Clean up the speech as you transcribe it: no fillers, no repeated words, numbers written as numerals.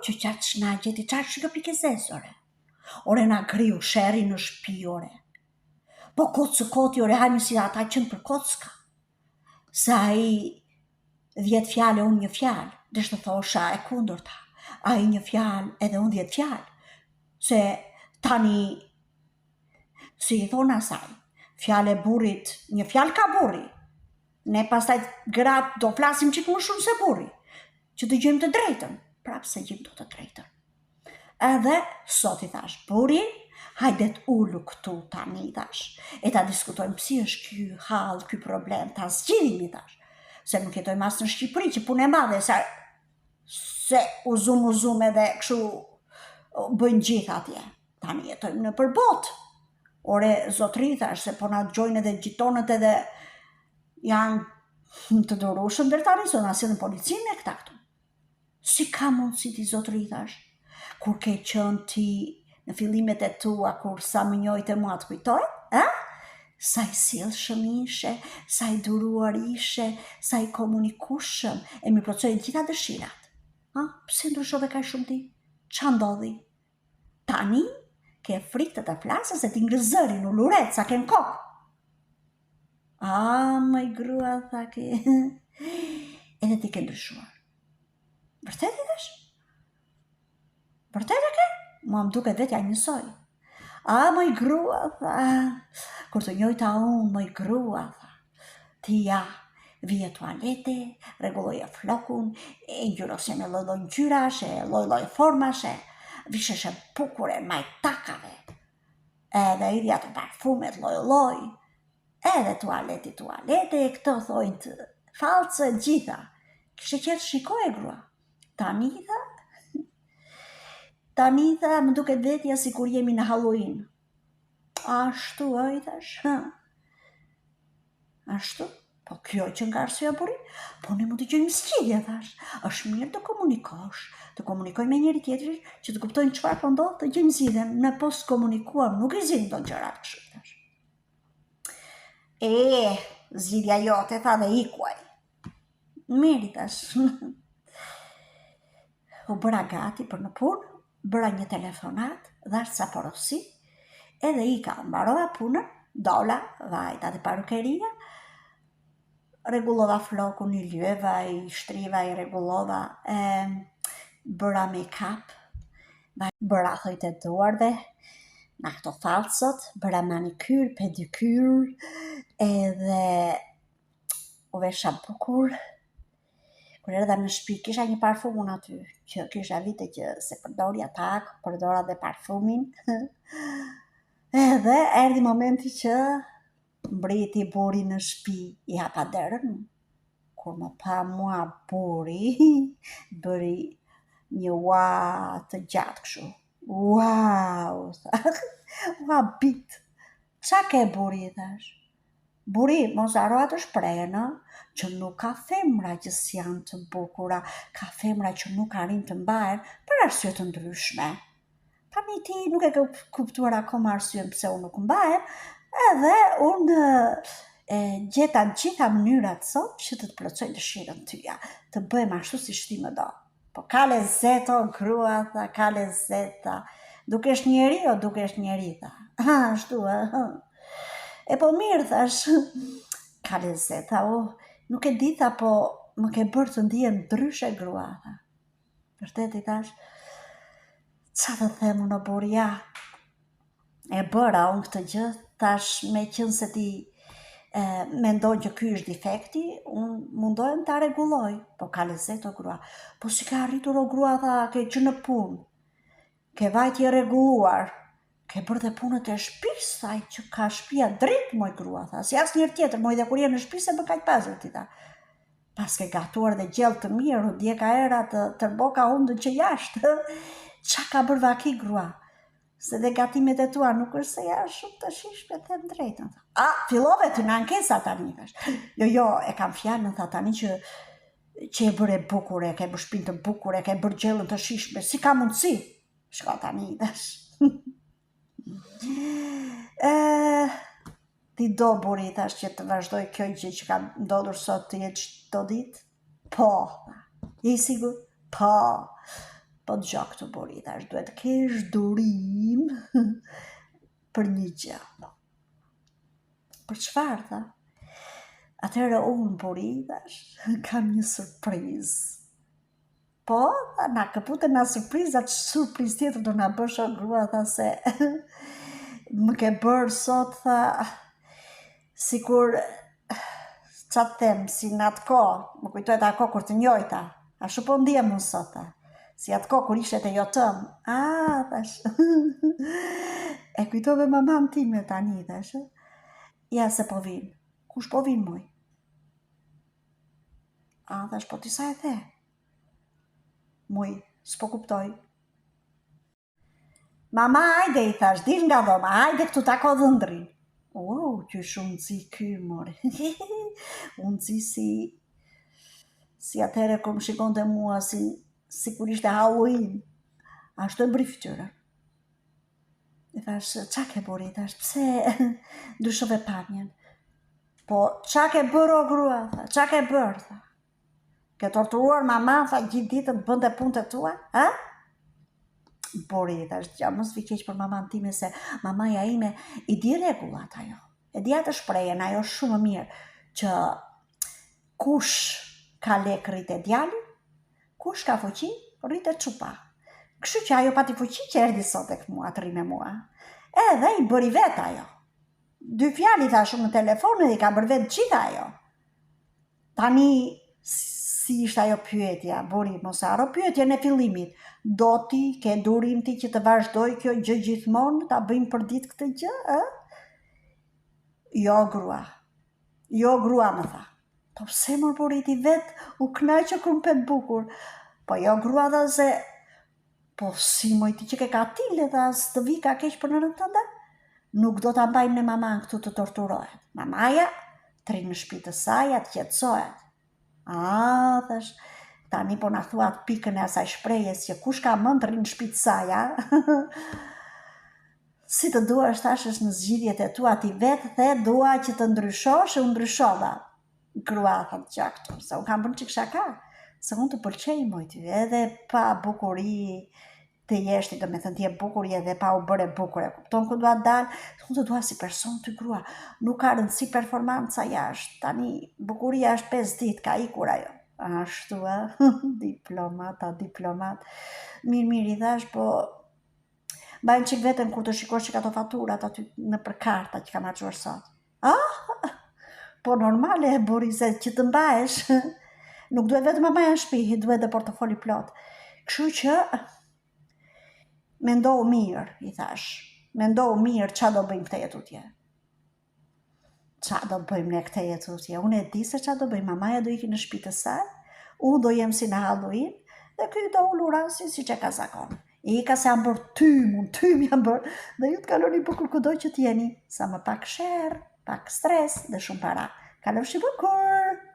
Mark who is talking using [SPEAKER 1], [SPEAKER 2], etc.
[SPEAKER 1] që qatë shnaqet I qatë shkë pikesesore. Ore na griu sheri në shpi, ore. Po kocë koti, ore, hajmë si ata qënë për kocka. Sa I 10 fjale, unë një fjale, dhe shtë thosha e kundërta. A I një fjale, edhe unë 10 fjale. Se tani, si I thona asaj, fjale burit, një fjale ka burri. Ne pastaj gratë do flasim qikë më shumë se burri, që të gjëjmë të drejtën, prapë se gjëjmë do të drejtën. Edhe, sot I thash, burri, hajdet ullu këtu tani, thash, e ta diskutojmë si është ky hall, ky problem, ta zgjidhim, I thash, se nuk jetojmë as në Shqipëri, që punë e madhe, se uzum edhe kështu bëjnë gjithë atje. Tani jetojmë në përbot. Ore, zotri, thash, se po na dëgjojnë edhe gjitonët edhe janë të dorushëm deri tani, se na sillen policinë e këta këtu. Si ka mundësi ti zotri, thash, kur ke qenë ti në fillimet e tua, kur sa më njojtë mua të kujtoj, sa I sjellshëm ishe, sa I duruar ishe, sa I komunikueshëm, e mi plotësoi gjitha dëshirat. Pse ndryshove kaq shumë ti? Ç'a ndodhi? Tani ke frikë të flasësh se ti ngre zërin u luret sa ken kokë. Më I grua, tha ke, edhe ti ke ndryshuar. Vërtet I thash? Vërtet e ke? Mua më duket vetja njësoj. Më I grua, tha, kur të njojta unë, më I grua, tha, ti ja, vije tualete, rregulloje flokun, e ngjyrosje me lloj-lloj ngjyrash, lloj-lloj formash, visheshe bukure, majtakave, edhe idhja të parfumet lloj-lloj, edhe tualete, këto thojnë të falcë gjitha. Kishe qenë shikoje grua. Tani tha, më duket vetja si kur jemi në Halloween. Ashtu, I thash. Ashtu? Po kjo që nga arsyeja burri? Po ne mund të gjejmë zgjidhje, thash. Është mirë të komunikosh, të komunikojmë me njëri tjetrin që të kuptojnë çfarë po ndodh, të gjejmë zgjidhjen. Ne po s'komunikuam, nuk I zgjidhim dot gjërat kështu, thash. Zgjidhja jote, tha, dhe ikuaj. Mirë, thash. U bëra gati për në punë, bëra një telefonat, dhash sa porosi, edhe mbarova punën, dola, vajta dhe parukeria, rregullova flokun, I lyeva, I shtriva, I rregullova, bëra make-up, bëra thojt e duarve, na këto falsot, bëra manikyr, pedikyr, edhe u vesha bukur. Kur erdha në shtëpi kisha një parfum unë aty, që kisha vite që se përdorja tak, përdora dhe parfumin. Edhe erdhi momenti që mbriti burri në shtëpi, I hapa derën. Kur më pa mua burri, bëri një ua të gjatë kështu. Wow, ua bit. Qa ke burri, thash? Burri, mos haro atë shprehjen, që nuk ka femra që s'janë të bukura, ka femra që nuk arrin të mbahen për arsye të ndryshme. Tani ti nuk e ke kuptuar akoma arsyen pse unë nuk mbahem, edhe unë gjeta në gjitha mënyrat sot që të plotësoj dëshirën tyja, të bëhem ashtu si ti më do. Po ka lezet, o grua, tha, ka lezet, tha. Dukesh njeri o dukesh njeri, tha. Ashtu, E po mirë, thash, ka lezet, tha, nuk e di, tha, po më ke bërë të ndihem ndryshe, grua, tha. Vërtet, I thash, qa të them unë, burja, e bëra unë këtë gjë, thash, me qenë se ti mendoj që ky është defekti, unë mundohem ta rregulloj, po ka lezet, o grua. Po si ka arritur, o grua, tha, ke që në punë, ke vajtje rregulluar, ke bërë dhe punët e shtëpisë, thaj, që ka shtëpia drejt, moj grua, tha, si asnjëherë tjetër, moj dhe kur je në shtëpi se bë kaq pazur ti, tha. Pas ke gatuar dhe gjell të mirë, u djeka era të tërboka hundën që jashtë. Qa ka bërë vaki, grua? Se dhe gatimet e tua nuk është se janë shumë të shishme, them drejtën. Fillove ty në ankesa tani, thash. Jo, e kam fjalën, tha, tani që e bërë bukure, ke bërë shpinë të bukure, ke bërë gjellën të shishme, si ka mundësi? Shko tani, thash. Ti do, burri, thash, që të vazhdoj kjo gjë që ka ndodhur sot të jetë çdo ditë? Po, je I sigur? Po, Po dëgjo këtu buri, thash, duhet kesh durim për një gjë. Për çfarë, tha? Atëherë unë buri, thash, kam një surprizë. Po, na këpute nga surpriza, që surpriz tjetër do nga bësh o grua, tha se më ke bërë sot, tha, sikur, qa të them, si në atë ko, më kujtojt atë ko kur të njojta, ashtu po ndje më sot, tha, si atë ko kur ishe të jotëm, thash, e kujtove maman time tani, thash, ja se po vinë, kush po vinë moj? Thash, po ti sa e the? Muj, s'po kuptoj. Mama, hajde, i thash, dil nga dhoma, hajde këtu tako dhëndrin. Që shumë zi ky, more. Unë zi si atëhere kur më shikon të mua, si kur ishte Halloween. Ashtu e bri fytyrën. I thash, qa ke buri? I thash, pse ndryshove pamjen? Po, qa ke bërë o grua? Qa ke bërë? Tha. Ke torturuar mama, tha, gjithë ditën të bënde punët e tua? Bori, thash, gja mos vi keq për maman time se mamaja ime i di rregullat ajo. E di atë shprehjen ajo shumë mirë që kush ka lek rritet djali, kush ka fuqi rritet çupa. Kështu që ajo pati fuqi që erdhi sot tek mua të rri me mua. Edhe i bëri vet ajo. 2 fjalë i thash në telefon dhe i ka bërë vet gjithë ajo. Tani si ishte ajo pyetja, buri, mos haro pyetjen e fillimit. Do ti, ke durim ti që të vazhdoj kjo gjë gjithmonë, ta bëjmë për ditë këtë gjë, Jo grua më tha. Po pse më buri ti vet u knaqe kur më pet bukur. Po jo grua dha se, po si moj ti që ke katile dha së të vi ka keq për nërën tënde? Nuk do ta mbajmë në maman këtu të torturohet. Mamaja të rinë në shtëpi të saj, të qetësohet. Thash, tani po na thua atë pikën e asaj shprehjes që kush ka mend rrin në shtëpi të saj, Si të duash thashësh në zgjidhjet e tua ti vetë, the dua që të ndryshosh, u ndryshova. Grua tha gjaktu, se unë kam bërë çik shaka, se unë të pëlqej moj ty, edhe pa bukuri të jeshti, do me thënë ti e bukuri edhe pa u bërë e bukur, e kupton ku dua dalë, unë të dua si person ty grua, nuk ka rëndësi performanca jashtë, tani bukuria është 5 ditë, ka ikur ajo. Ashtu, diplomat, mirë i thash, po bajnë qik vetën kur të shikosh që ka të faturat aty në për karta që kam arquar sot. Po normale e buri se që të mbahesh, nuk duhet vetë mamaja në shtëpi, duhet dhe portofoli plot. Kështu që, mendohu mirë, i thash, mendohu mirë qa do bëjmë këtë jetutje. Qa do bëjmë ne këtë jetutje? Unë e di se qa do bëjmë, mamaja do iki në shtëpi të saj, unë do jem si në Halloween, dhe kjo do ulurasi si që ka zakon. I ka se jam bërë tym jam bërë, dhe ju të kaloni bukur kudo që t'jeni, sa më pak sherë, pak stres dhe shumë para. Kalofshi bukur!